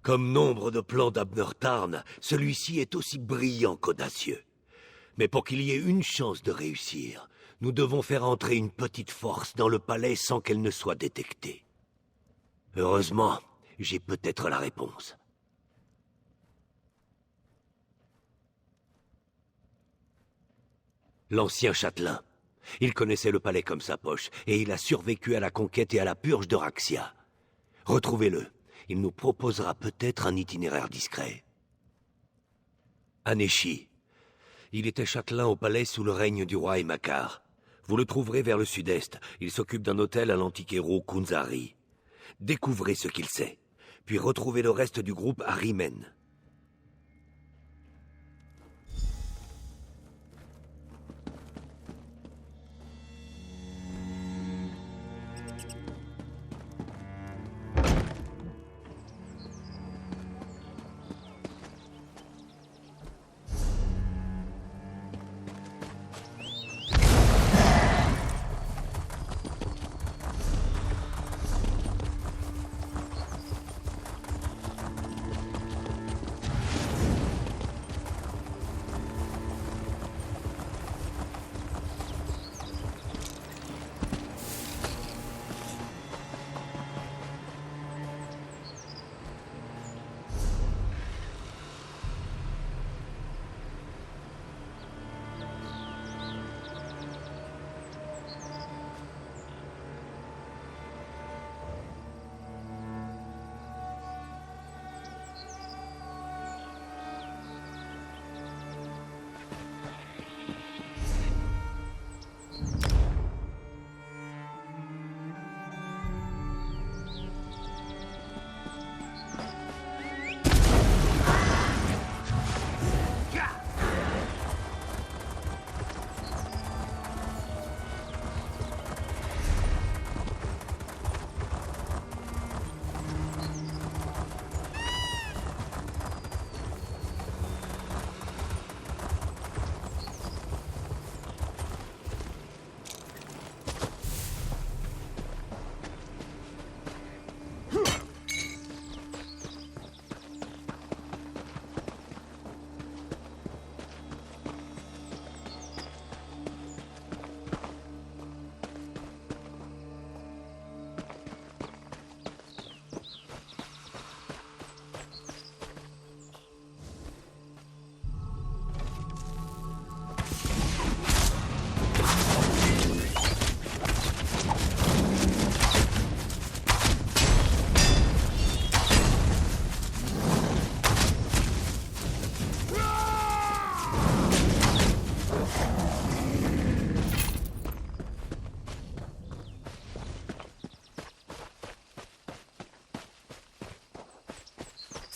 Comme nombre de plans d'Abner Tarn, celui-ci est aussi brillant qu'audacieux. Mais pour qu'il y ait une chance de réussir, nous devons faire entrer une petite force dans le palais sans qu'elle ne soit détectée. Heureusement, j'ai peut-être la réponse. L'ancien châtelain. Il connaissait le palais comme sa poche, et il a survécu à la conquête et à la purge de Raxia. Retrouvez-le. Il nous proposera peut-être un itinéraire discret. Aneshi. Il était châtelain au palais sous le règne du roi Emakar. Vous le trouverez vers le sud-est. Il s'occupe d'un hôtel à l'antique héros Kunzari. Découvrez ce qu'il sait, puis retrouvez le reste du groupe à Rimen.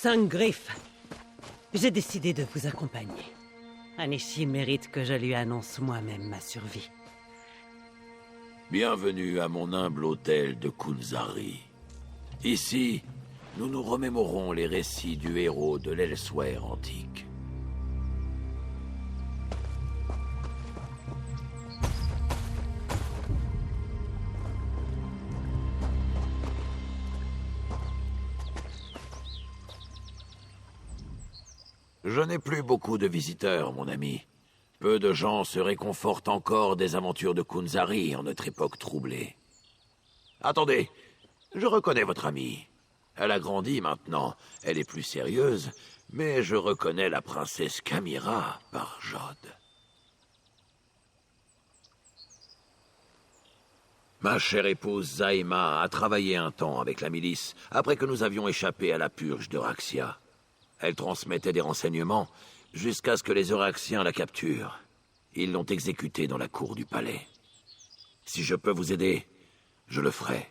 Cinq griffes. J'ai décidé de vous accompagner. Aneshi mérite que je lui annonce moi-même ma survie. Bienvenue à mon humble hôtel de Kunzari. Ici, nous nous remémorons les récits du héros de l'Elsewhere antique. Je n'ai plus beaucoup de visiteurs, mon ami. Peu de gens se réconfortent encore des aventures de Kunzari en notre époque troublée. Attendez, je reconnais votre amie. Elle a grandi maintenant, elle est plus sérieuse, mais je reconnais la princesse Kamira par Jod. Ma chère épouse Zaima a travaillé un temps avec la milice, après que nous avions échappé à la purge de Raxia. Elle transmettait des renseignements jusqu'à ce que les Euraxiens la capturent. Ils l'ont exécutée dans la cour du palais. Si je peux vous aider, je le ferai.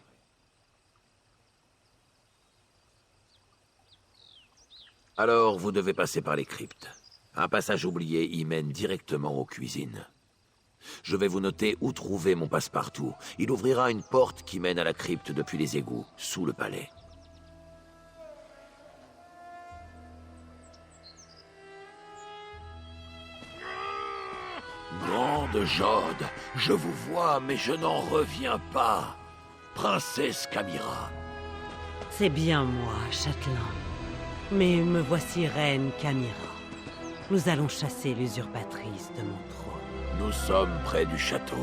Alors, vous devez passer par les cryptes. Un passage oublié y mène directement aux cuisines. Je vais vous noter où trouver mon passe-partout. Il ouvrira une porte qui mène à la crypte depuis les égouts, sous le palais. Nom de Jod, je vous vois, mais je n'en reviens pas. Princesse Kamira. C'est bien moi, châtelain. Mais me voici reine Camira. Nous allons chasser l'usurpatrice de mon trône. Nous sommes près du château.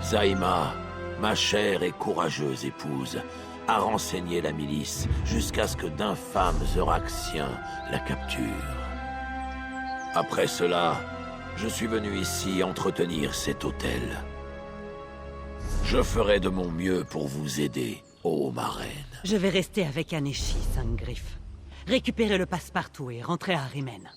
Zaima, ma chère et courageuse épouse, a renseigné la milice jusqu'à ce que d'infâmes Euraxiens la capturent. Après cela, je suis venu ici entretenir cet hôtel. Je ferai de mon mieux pour vous aider, ô ma reine. Je vais rester avec Aneshi, Saint-Griffe. Récupérer le passe-partout et rentrer à Rimmen.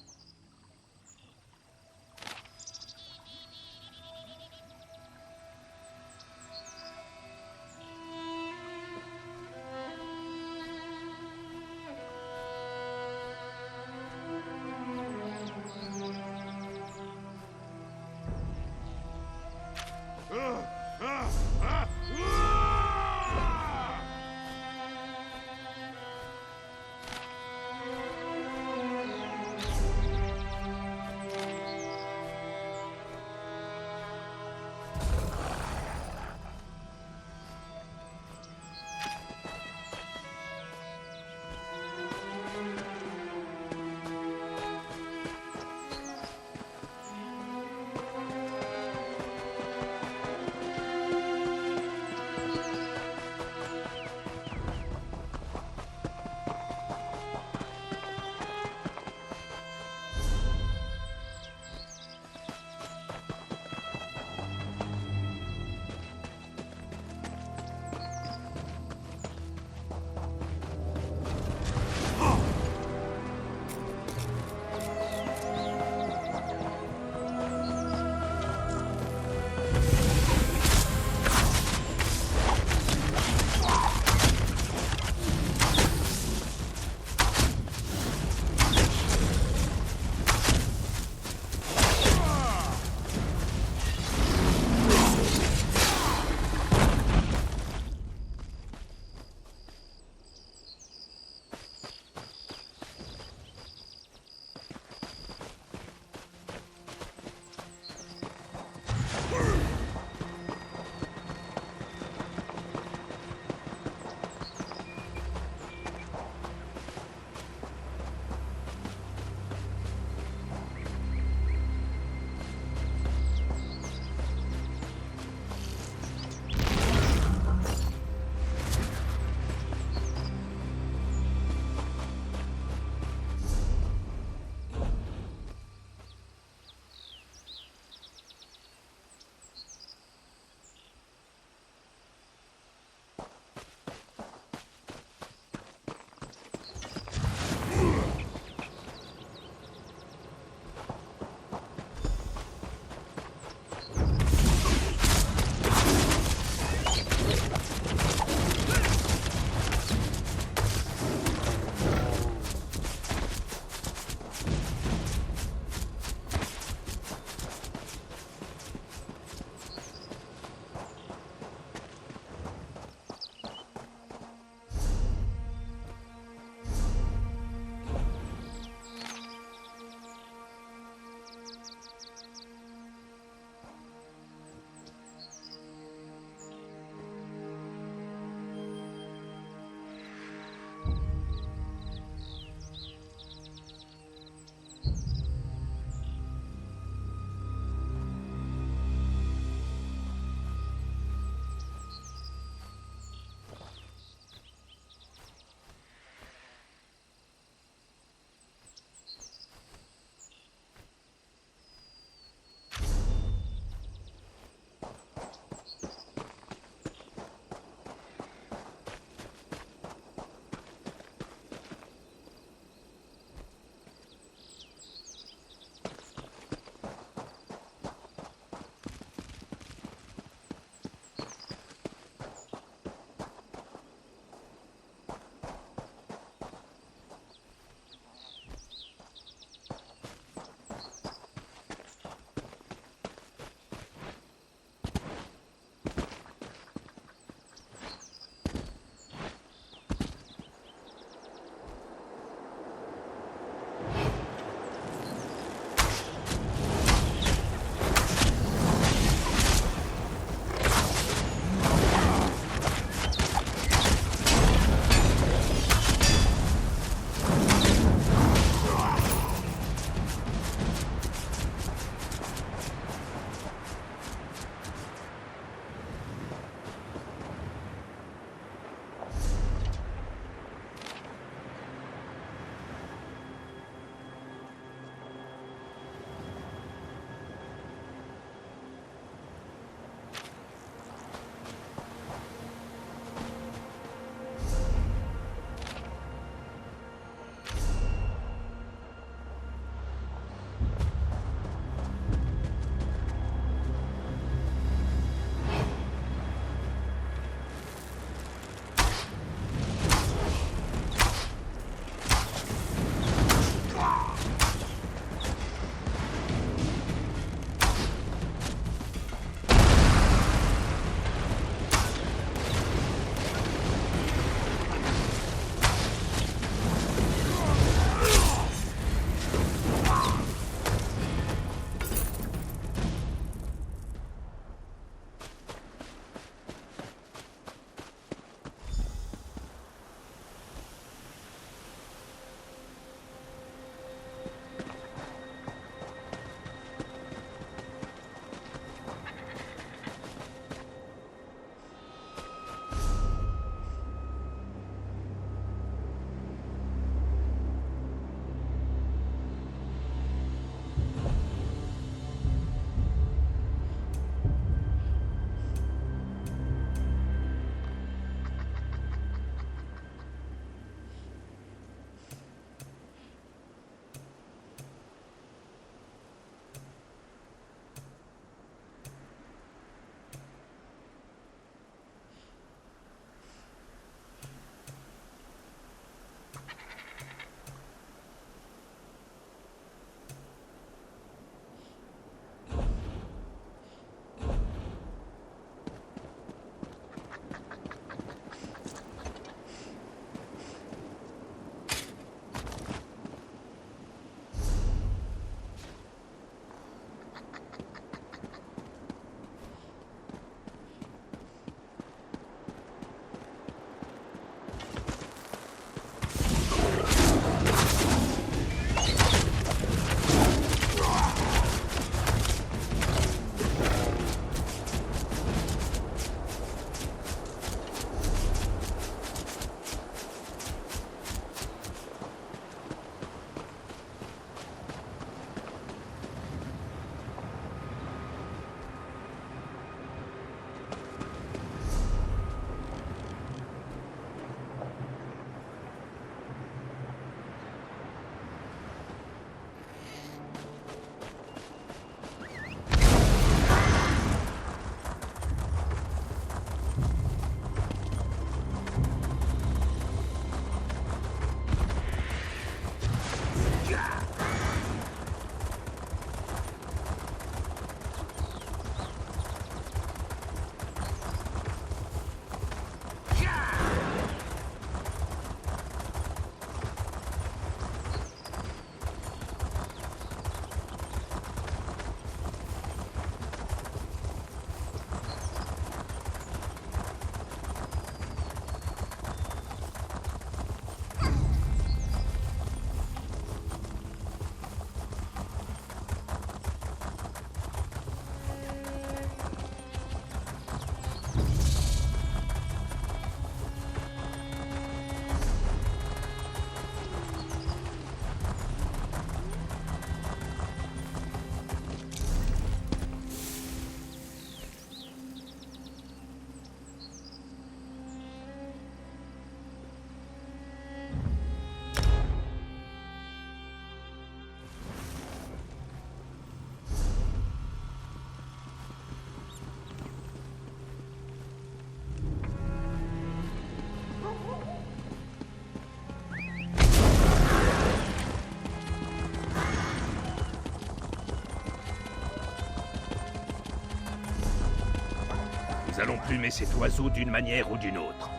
emplumer cet oiseau d'une manière ou d'une autre.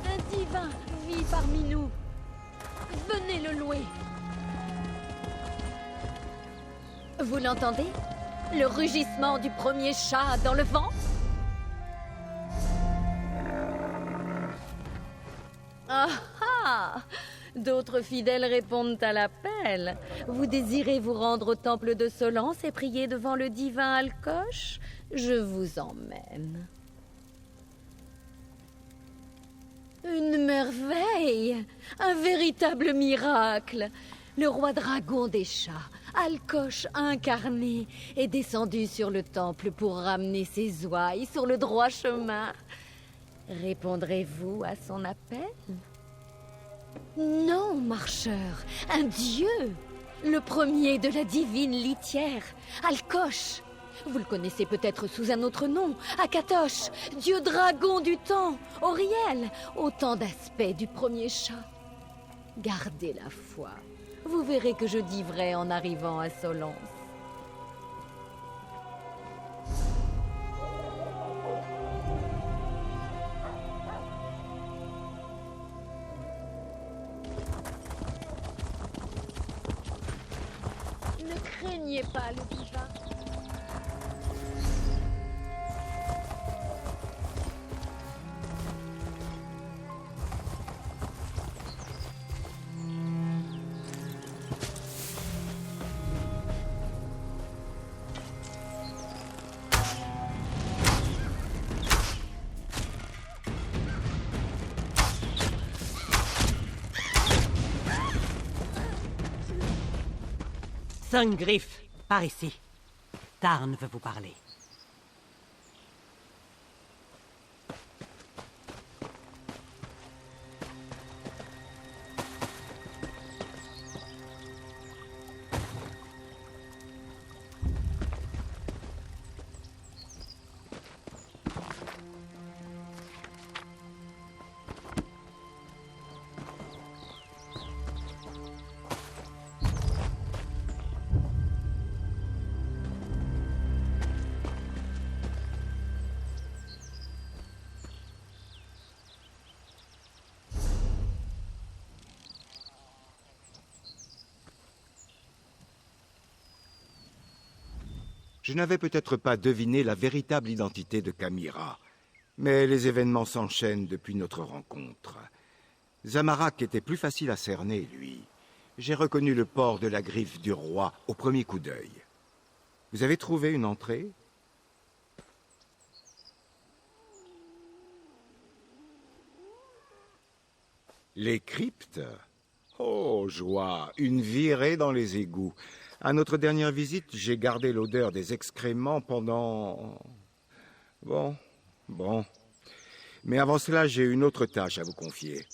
Un divin vit parmi nous. Venez le louer. Vous l'entendez? Le rugissement du premier chat dans le vent? Ah ah! D'autres fidèles répondent à l'appel. Vous désirez vous rendre au temple de Solence et prier devant le divin Alcoche? Je vous emmène. Une merveille! Un véritable miracle! Le roi dragon des chats, Alcoche incarné, est descendu sur le temple pour ramener ses ouailles sur le droit chemin. Répondrez-vous à son appel? Non, marcheur, un dieu! Le premier de la divine litière, Alcoche. Vous le connaissez peut-être sous un autre nom, Akatosh, dieu dragon du temps, Auriel, autant d'aspects du premier chat. Gardez la foi. Vous verrez que je dis vrai en arrivant à Solence. Ne craignez pas le divin. Saint-Griff, par ici. Tarn veut vous parler. Je n'avais peut-être pas deviné la véritable identité de Camira, mais les événements s'enchaînent depuis notre rencontre. Zamarak était plus facile à cerner, lui. J'ai reconnu le port de la griffe du roi au premier coup d'œil. Vous avez trouvé une entrée? Les cryptes? Oh, joie! Une virée dans les égouts. À notre dernière visite, j'ai gardé l'odeur des excréments pendant... Bon. Mais avant cela, j'ai une autre tâche à vous confier.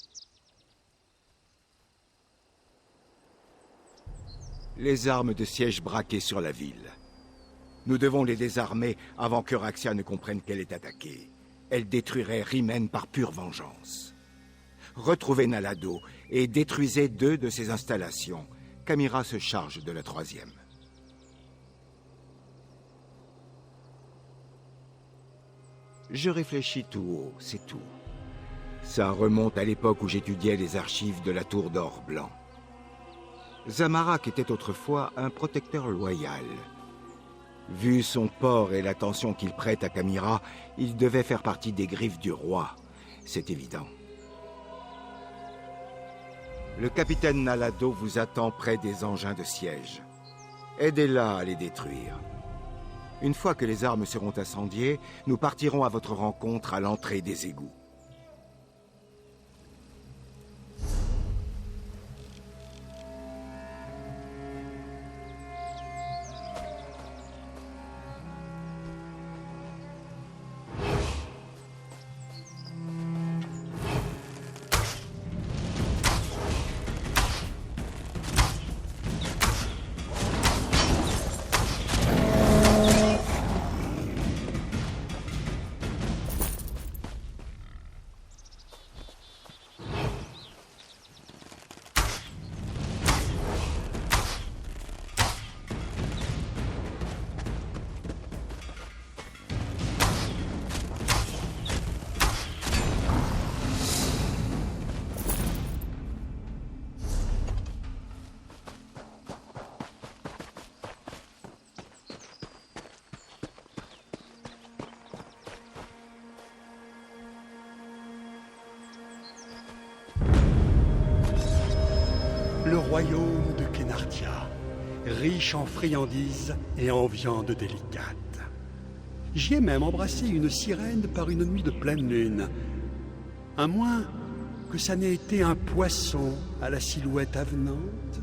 Les armes de siège braquées sur la ville. Nous devons les désarmer avant que Raxia ne comprenne qu'elle est attaquée. Elle détruirait Rimen par pure vengeance. Retrouvez Nalado et détruisez 2 de ses installations. Camira se charge de la 3e. Je réfléchis tout haut, c'est tout. Ça remonte à l'époque où j'étudiais les archives de la Tour d'Or Blanc. Zamarak était autrefois un protecteur loyal. Vu son port et l'attention qu'il prête à Camira, il devait faire partie des griffes du roi. C'est évident. Le capitaine Nalado vous attend près des engins de siège. Aidez-la à les détruire. Une fois que les armes seront incendiées, nous partirons à votre rencontre à l'entrée des égouts. royaume de Kenartia, riche en friandises et en viande délicate. J'y ai même embrassé une sirène par une nuit de pleine lune, à moins que ça n'ait été un poisson à la silhouette avenante.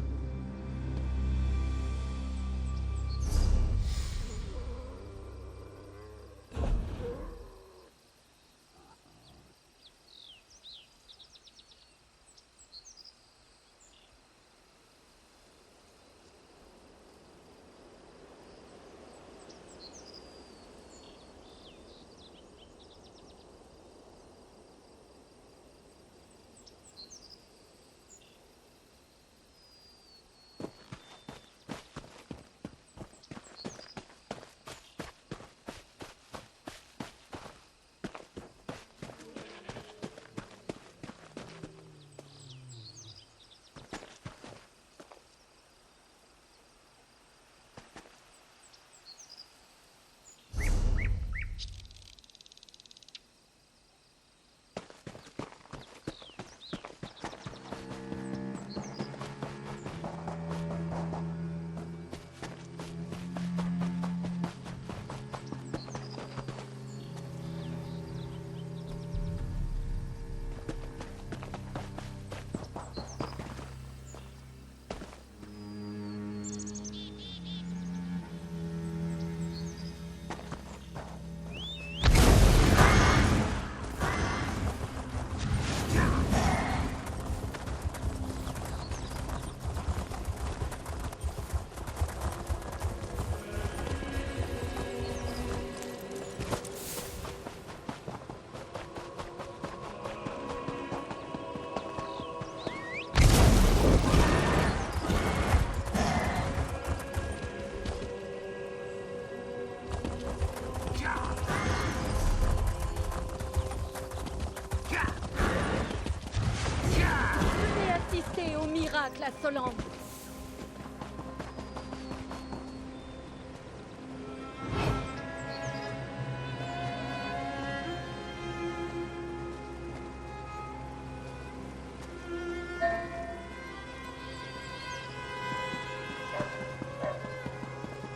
Insolente.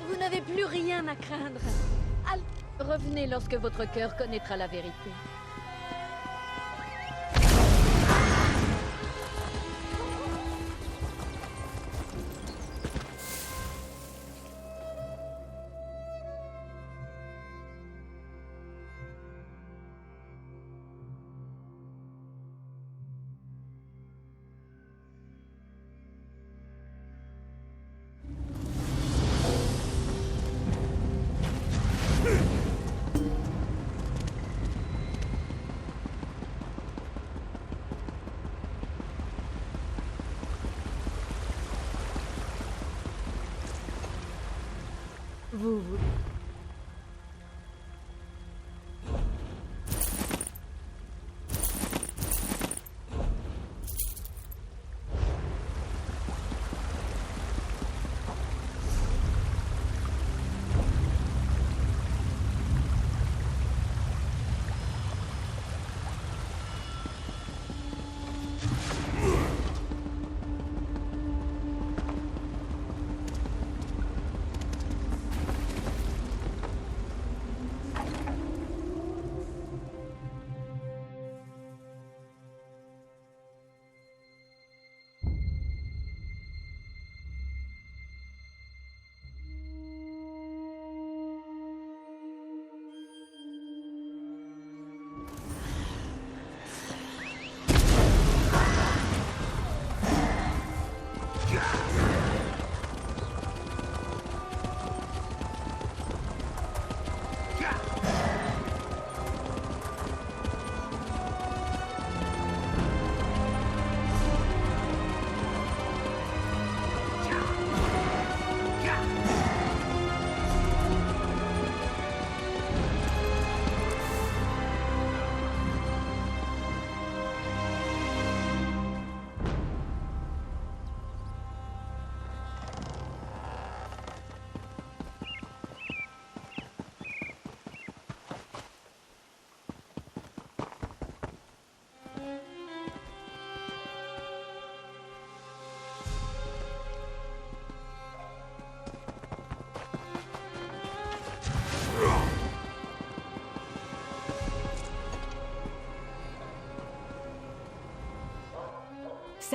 Vous n'avez plus rien à craindre. Revenez lorsque votre cœur connaîtra la vérité. Vous...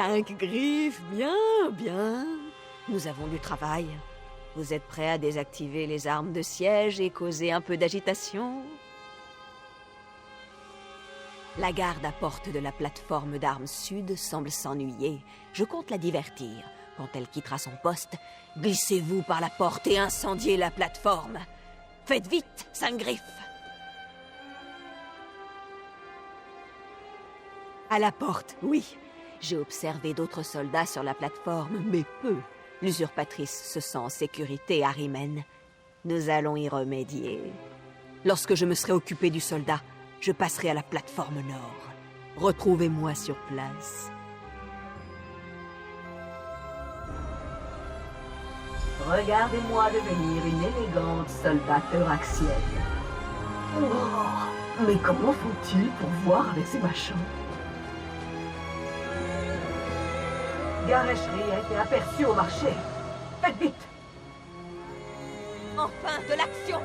5 griffes, bien, bien. Nous avons du travail. Vous êtes prêts à désactiver les armes de siège et causer un peu d'agitation? La garde à porte de la plateforme d'armes sud semble s'ennuyer. Je compte la divertir. Quand elle quittera son poste, glissez-vous par la porte et incendiez la plateforme. Faites vite, 5 griffes. À la porte, oui. J'ai observé d'autres soldats sur la plateforme, mais peu. L'usurpatrice se sent en sécurité à Rimmen. Nous allons y remédier. Lorsque je me serai occupé du soldat, je passerai à la plateforme nord. Retrouvez-moi sur place. Regardez-moi devenir une élégante soldat euraxienne. Oh, mais comment font-ils pour voir avec ces machins? Garecherie a été aperçue au marché. Faites vite! Enfin, de l'action!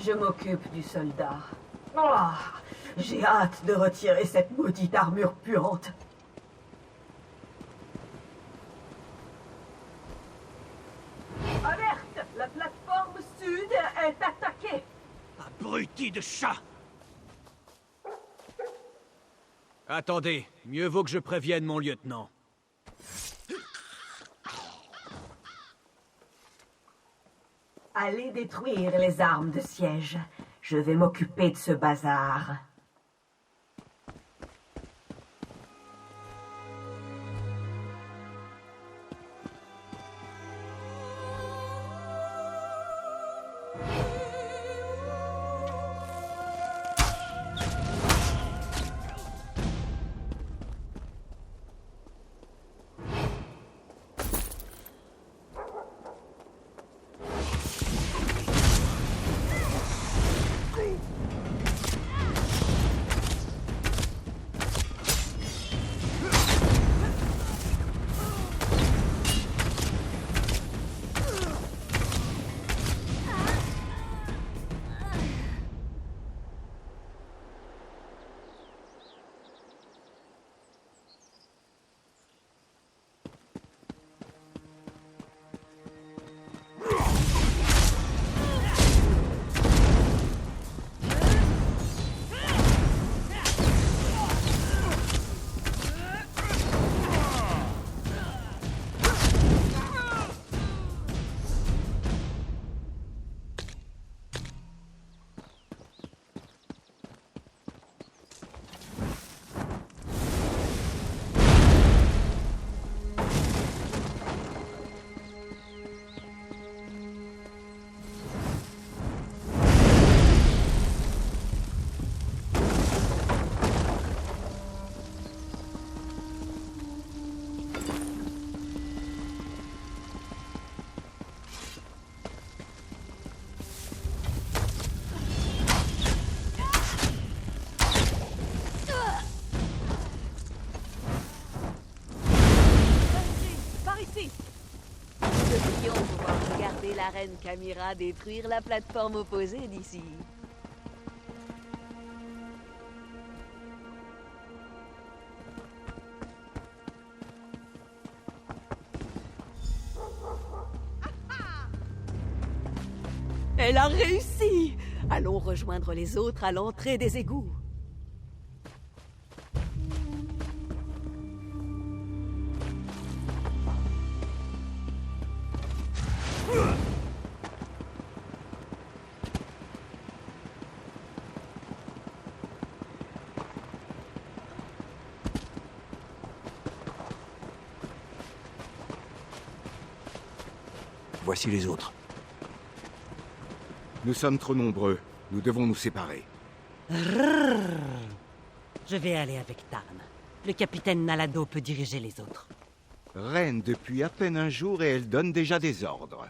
Je m'occupe du soldat. Oh, j'ai hâte de retirer cette maudite armure puante. Alerte! La plateforme sud est attaquée! Abruti de chat! Attendez, mieux vaut que je prévienne mon lieutenant. Allez détruire les armes de siège. Je vais m'occuper de ce bazar. ici. Nous devrions pouvoir regarder la reine Camira détruire la plateforme opposée d'ici. Elle a réussi! Allons rejoindre les autres à l'entrée des égouts. Voici les autres. Nous sommes trop nombreux. Nous devons nous séparer. Je vais aller avec Tarn. Le capitaine Nalado peut diriger les autres. Reine depuis à peine un jour et elle donne déjà des ordres.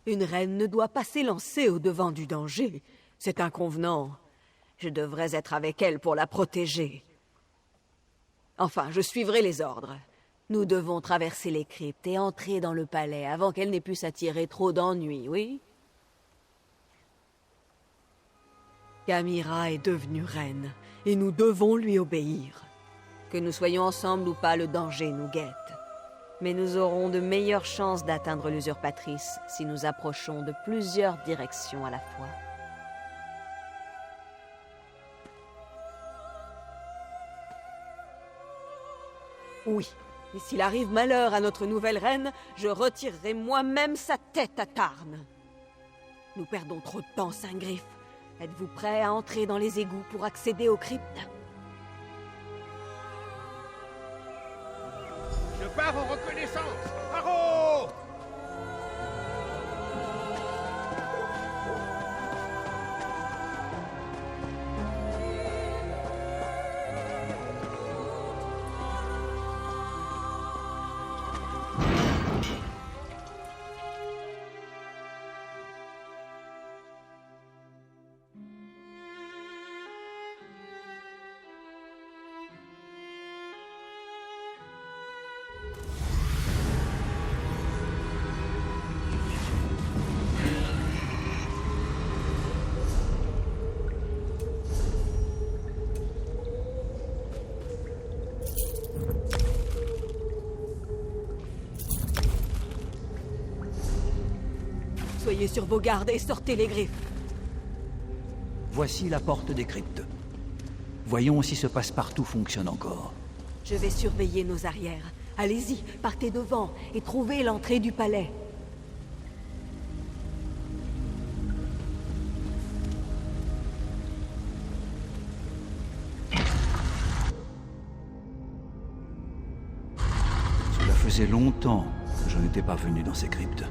Une reine ne doit pas s'élancer au-devant du danger. C'est inconvenant. Je devrais être avec elle pour la protéger. Enfin, je suivrai les ordres. Nous devons traverser les cryptes et entrer dans le palais avant qu'elle n'ait pu s'attirer trop d'ennuis, oui? Camira est devenue reine, et nous devons lui obéir. Que nous soyons ensemble ou pas, le danger nous guette. Mais nous aurons de meilleures chances d'atteindre l'usurpatrice si nous approchons de plusieurs directions à la fois. Oui. Et s'il arrive malheur à notre nouvelle reine, je retirerai moi-même sa tête à Tarn. Nous perdons trop de temps, Saint-Griff. Êtes-vous prêt à entrer dans les égouts pour accéder aux cryptes? Je pars en reconnaissance. Haro! Soyez sur vos gardes et sortez les griffes. Voici la porte des cryptes. Voyons si ce passe-partout fonctionne encore. Je vais surveiller nos arrières. Allez-y, partez devant et trouvez l'entrée du palais. Cela faisait longtemps que je n'étais pas venu dans ces cryptes.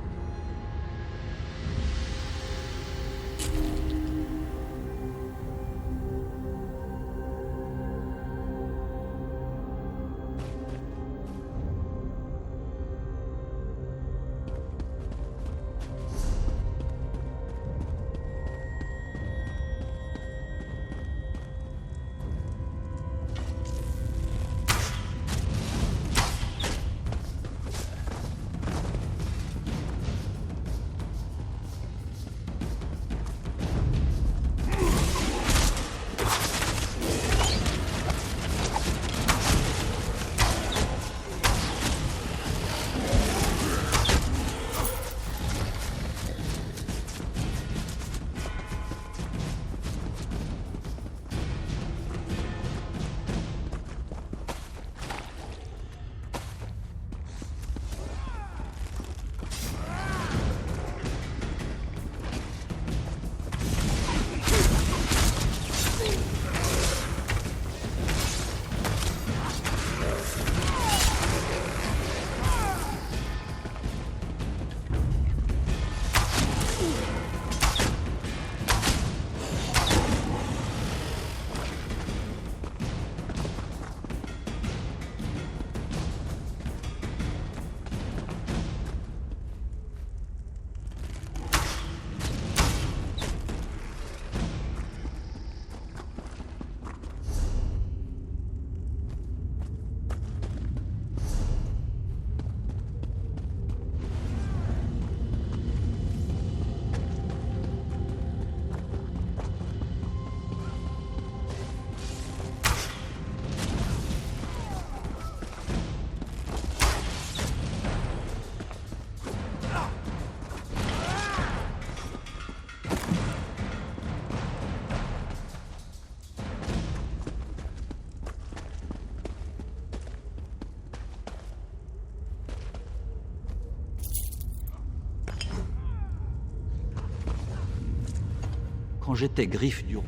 quand j'étais griffe du roi.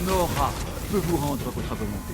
Mon aura peut vous rendre votre volonté.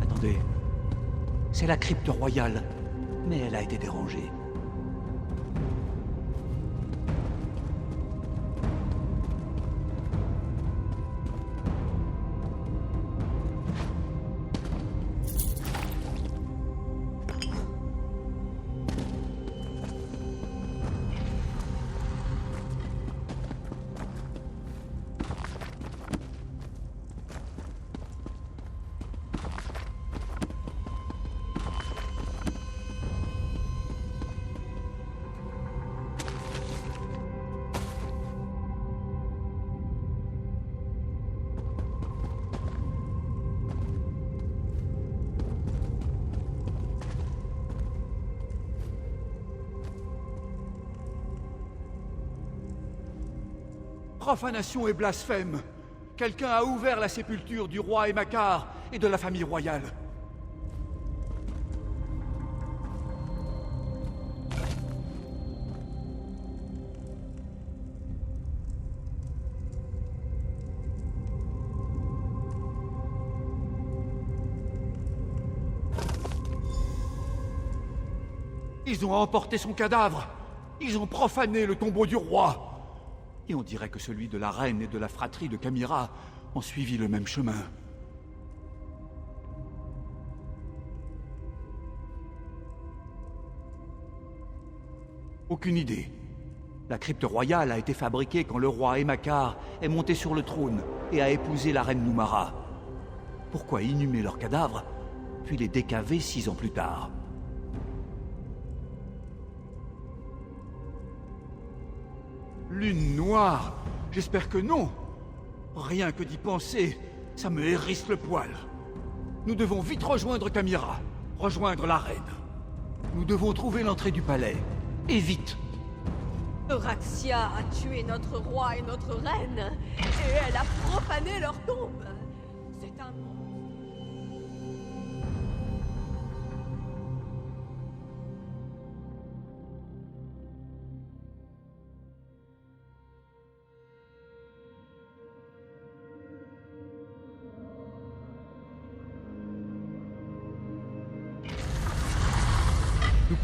Attendez. C'est la crypte royale, mais elle a été dérangée. Profanation et blasphème. Quelqu'un a ouvert la sépulture du roi Emakar et de la famille royale. Ils ont emporté son cadavre. Ils ont profané le tombeau du roi. Et on dirait que celui de la reine et de la fratrie de Camira ont suivi le même chemin. Aucune idée. La crypte royale a été fabriquée quand le roi Emakar est monté sur le trône et a épousé la reine Numara. Pourquoi inhumer leurs cadavres, puis les décaver 6 ans plus tard? Lune noire? J'espère que non. Rien que d'y penser, ça me hérisse le poil. Nous devons vite rejoindre Camira, rejoindre la reine. Nous devons trouver l'entrée du palais, et vite. Euraxia a tué notre roi et notre reine, et elle a profané leur tombe. C'est un monstre.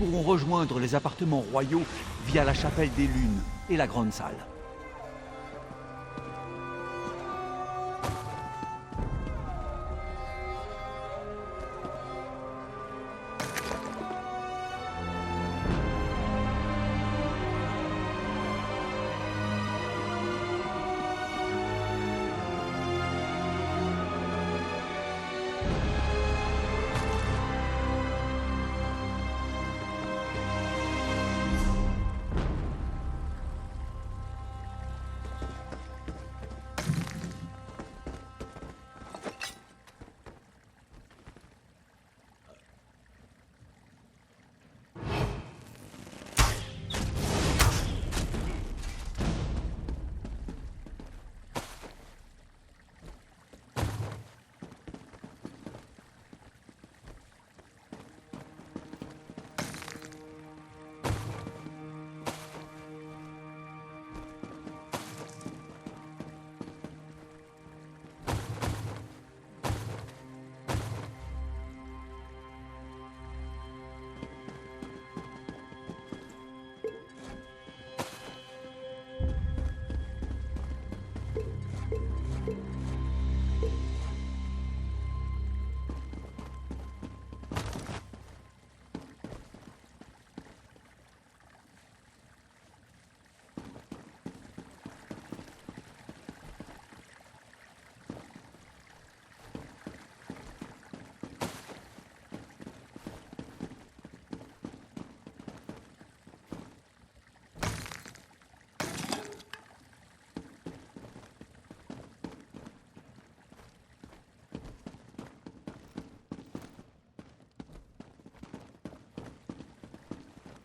pourront rejoindre les appartements royaux via la chapelle des Lunes et la grande salle.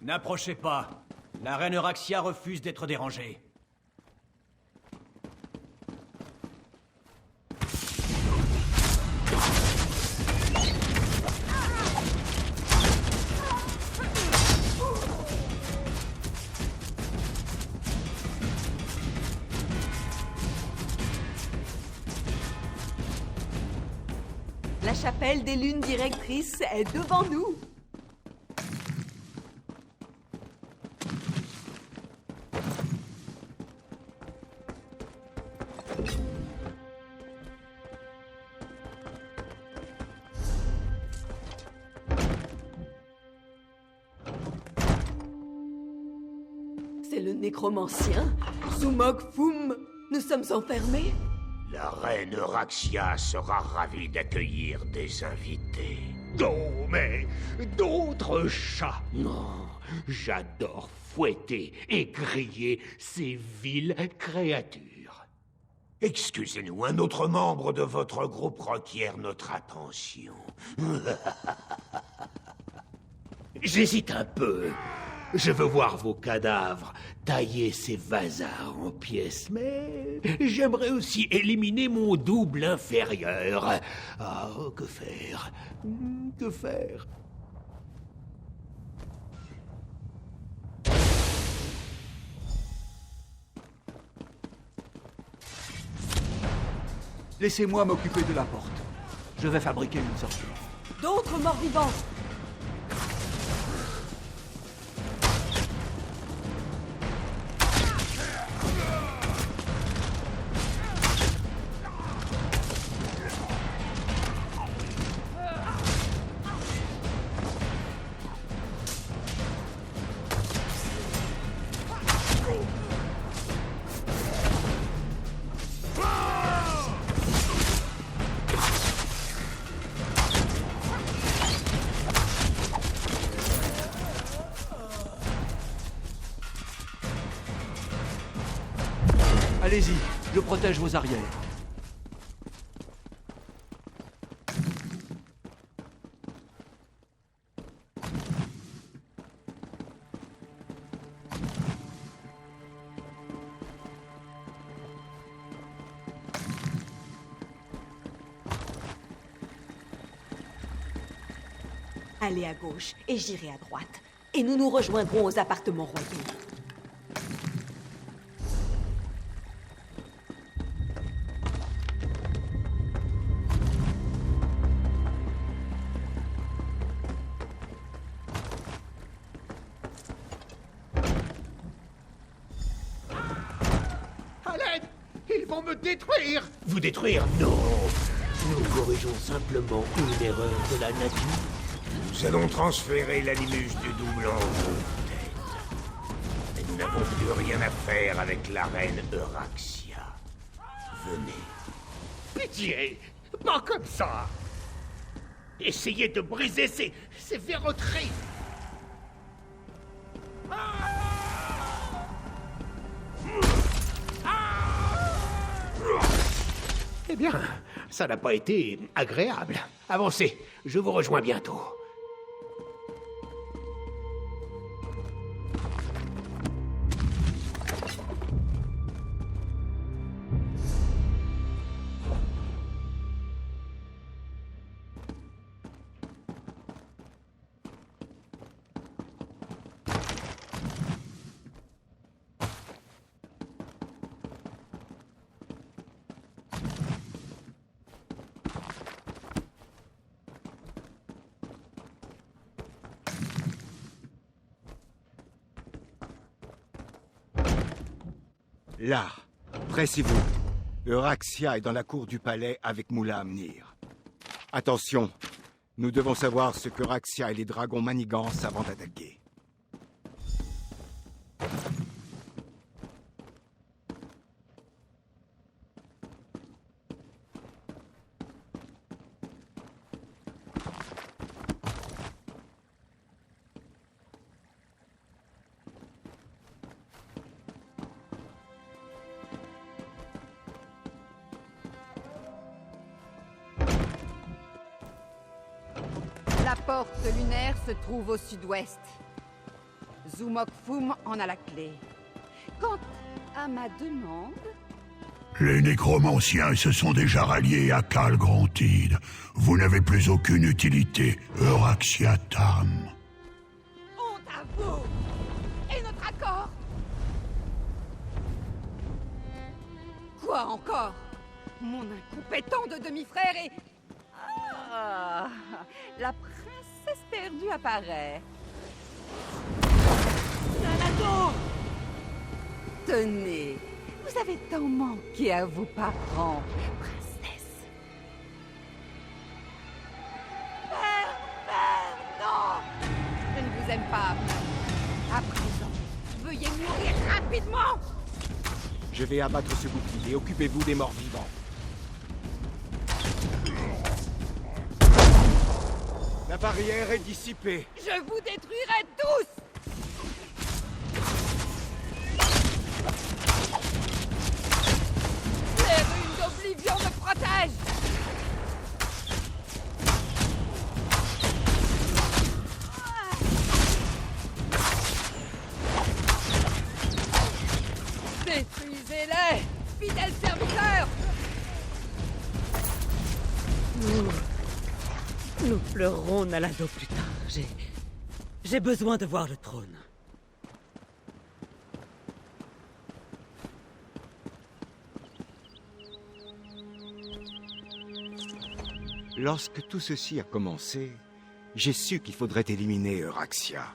N'approchez pas. La reine Euraxia refuse d'être dérangée. La chapelle des lunes directrices est devant nous. C'est le nécromancien, Sumog Fum. Nous sommes enfermés. La reine Euraxia sera ravie d'accueillir des invités. Oh, mais d'autres chats. Non, j'adore fouetter et griller ces viles créatures. Excusez-nous, un autre membre de votre groupe requiert notre attention. J'hésite un peu. Je veux voir vos cadavres tailler ces vasards en pièces, mais j'aimerais aussi éliminer mon double inférieur. Ah, que faire? Que faire? Laissez-moi m'occuper de la porte. Je vais fabriquer une sortie. D'autres morts-vivants. Allez-y, je protège vos arrières. Allez à gauche et j'irai à droite. Et nous nous rejoindrons aux appartements royaux. vont me détruire! Vous détruire? Non. Nous corrigeons simplement une erreur de la nature. Nous allons transférer l'animus du double en vos têtes. Et nous n'avons plus rien à faire avec la reine Euraxia. Venez. Pitié! Pas comme ça! Essayez de briser ces verroteries! Eh bien, ça n'a pas été agréable. Avancez, je vous rejoins bientôt. Là, pressez-vous. Euraxia est dans la cour du palais avec Moula Amnir. Attention, nous devons savoir ce qu'Euraxia et les dragons manigancent avant d'attaquer. La porte lunaire se trouve au sud-ouest. Zumokfum en a la clé. Quant à ma demande... Les nécromanciens se sont déjà ralliés à Khal Grantid. Vous n'avez plus aucune utilité, Euraxia Tam. Honte à vous! Et notre accord? Quoi encore? Mon incompétent de demi-frère et... Ah, la princesse perdue apparaît. Nanato! Tenez, vous avez tant manqué à vos parents, princesse. Père, non! Je ne vous aime pas. À présent, veuillez mourir rapidement! Je vais abattre ce bouclier. Occupez-vous des morts vivants. La barrière est dissipée. Je vous détruirai tous! Les runes d'Oblivion me protègent! Détruisez-les, fidèles serviteurs! Nous pleurerons Nalado plus tard. J'ai besoin de voir le trône. Lorsque tout ceci a commencé, j'ai su qu'il faudrait éliminer Euraxia.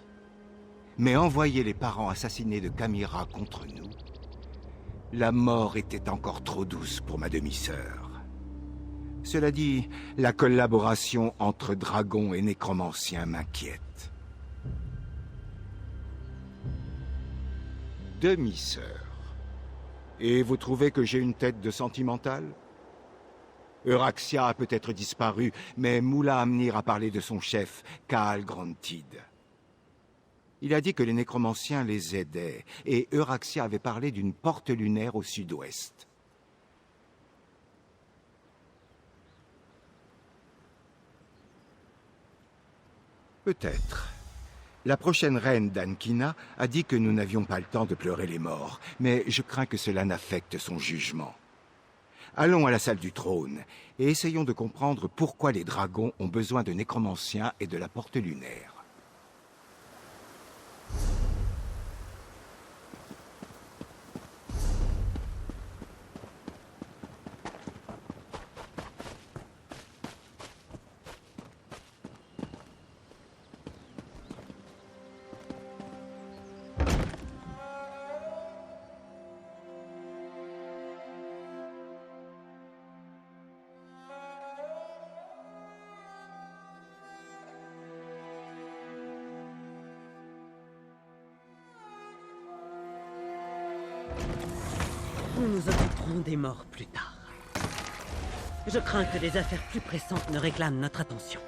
Mais envoyer les parents assassinés de Kamira contre nous, la mort était encore trop douce pour ma demi-sœur. Cela dit, la collaboration entre dragons et nécromanciens m'inquiète. Demi-sœur. Et vous trouvez que j'ai une tête de sentimentale? Euraxia a peut-être disparu, mais Moula Amnir a parlé de son chef, Khal Grantid. Il a dit que les nécromanciens les aidaient, et Euraxia avait parlé d'une porte lunaire au sud-ouest. Peut-être. La prochaine reine d'Ankina a dit que nous n'avions pas le temps de pleurer les morts, mais je crains que cela n'affecte son jugement. Allons à la salle du trône, et essayons de comprendre pourquoi les dragons ont besoin de nécromanciens et de la porte lunaire. parlerons des morts plus tard. Je crains que des affaires plus pressantes ne réclament notre attention.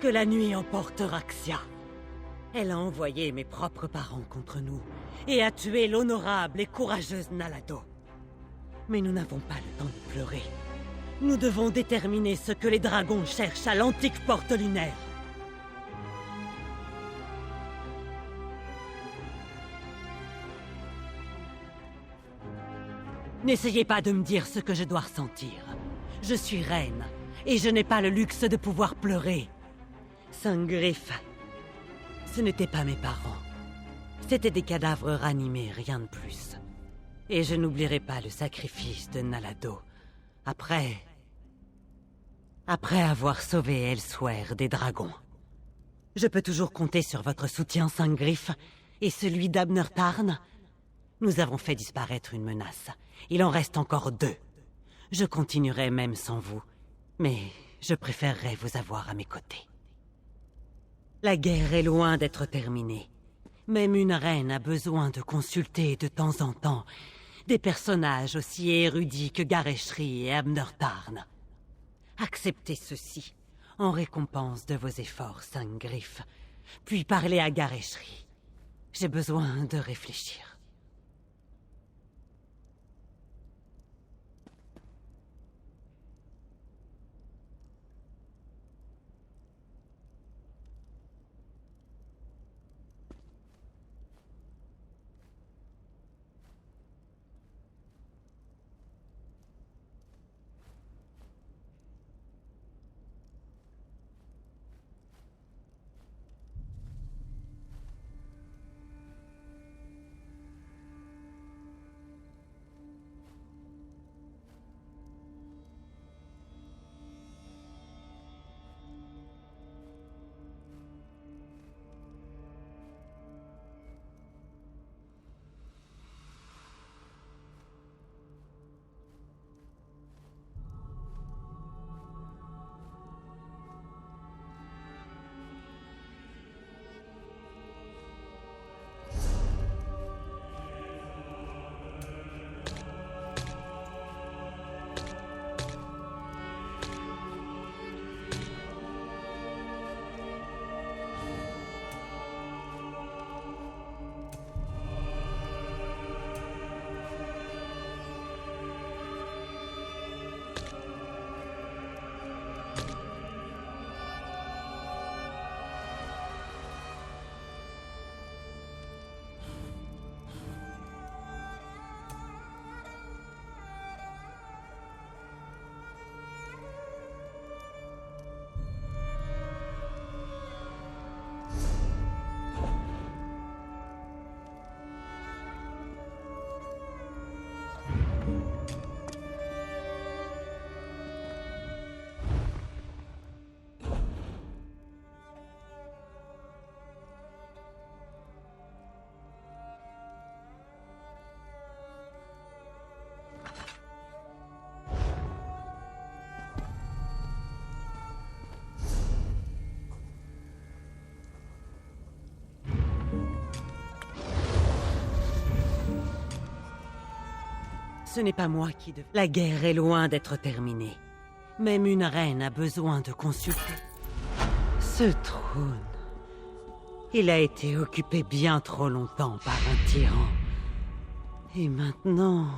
Que la nuit emporte Raxia. Elle a envoyé mes propres parents contre nous et a tué l'honorable et courageuse Nalado. Mais nous n'avons pas le temps de pleurer. Nous devons déterminer ce que les dragons cherchent à l'antique porte lunaire. N'essayez pas de me dire ce que je dois ressentir. Je suis reine, et je n'ai pas le luxe de pouvoir pleurer. Sangriff, ce n'étaient pas mes parents. C'étaient des cadavres ranimés, rien de plus. Et je n'oublierai pas le sacrifice de Nalado. Après avoir sauvé Elsewhere des dragons. Je peux toujours compter sur votre soutien, Sangriff, et celui d'Abner Tarn. Nous avons fait disparaître une menace. Il en reste encore 2. Je continuerai même sans vous, mais je préférerais vous avoir à mes côtés. La guerre est loin d'être terminée. Même une reine a besoin de consulter de temps en temps des personnages aussi érudits que Gareshri et Abner Tarn. Acceptez ceci en récompense de vos efforts, Sangriff, puis parlez à Gareshri. J'ai besoin de réfléchir. Ce n'est pas moi qui devais... La guerre est loin d'être terminée. Même une reine a besoin de consulter. Ce trône... Il a été occupé bien trop longtemps par un tyran. Et maintenant...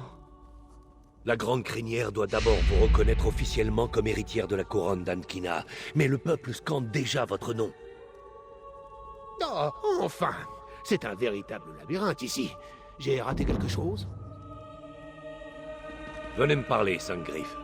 La Grande Crinière doit d'abord vous reconnaître officiellement comme héritière de la couronne d'Ankina, mais le peuple scande déjà votre nom. Oh, enfin! C'est un véritable labyrinthe ici. J'ai raté quelque chose? Venez me parler, Sangriff.